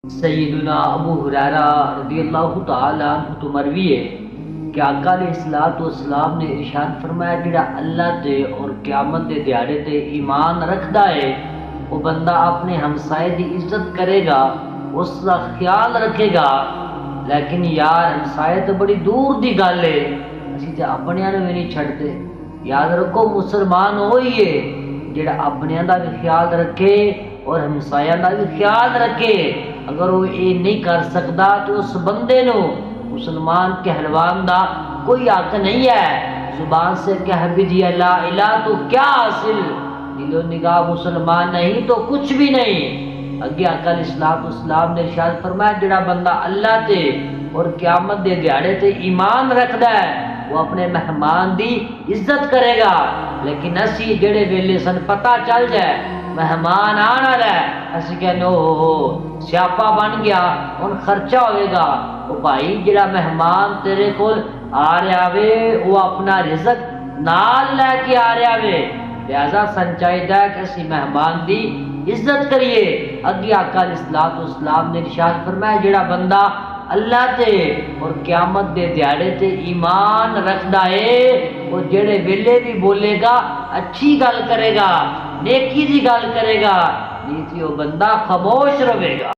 سیدنا ابو ہریرہ رضی اللہ تعالیٰ عنہ تو مروی ہے کہ آقا علیہ السلام نے ارشاد فرمایا جڑا اللہ تے اور قیامت دے دیہڑے تے ایمان رکھدا ہے وہ بندہ اپنے ہمسائے دی عزت کرے گا، اس کا خیال رکھے گا، لیکن یار ہمسائے تو بڑی دور دی گل ہے، اسی تے اپنیاں نوں بھی نہیں چھڑتے۔ یاد رکھو مسلمان وہی ہے جڑا اپنیاں دا بھی خیال رکھے اور ہمسایاں دا بھی خیال رکھے۔ اگر وہ یہ نہیں کر سکتا تو اس بندے نو مسلمان کہلوان دا کوئی حق نہیں ہے۔ زبان سے کہہ بھی دیا لا الہ تو کیا حاصل، دل و نگاہ مسلمان نہیں تو کچھ بھی نہیں۔ اگے آقا علیہ السلام نے ارشاد فرمایا جڑا بندہ اللہ تے اور قیامت دے دیہڑے تے ایمان رکھدا ہے وہ اپنے مہمان دی عزت کرے گا، لیکن اسی جڑے ویلے سن پتہ چل جائے مہمان آن والا ہے اسی کہنے ہو سیاپا بن گیا ان خرچہ ہوئے گا، وہ بھائی جڑا مہمان تیرے کول آ رہا وے وہ اپنا رزق نال لے کے آ رہا وے، لہذا سن چاہیے کہ اسی مہمان دی عزت کریے۔ اگے آقا علیہ السلام نے ارشاد فرمایا جڑا بندہ اللہ تے اور قیامت دے دیہڑے تے ایمان رکھدا ہے وہ جڑے ویلے بھی بولے گا اچھی گل کرے گا، نیکی دی گل کرے گا، نہیں تے وہ بندہ خاموش رہے گا۔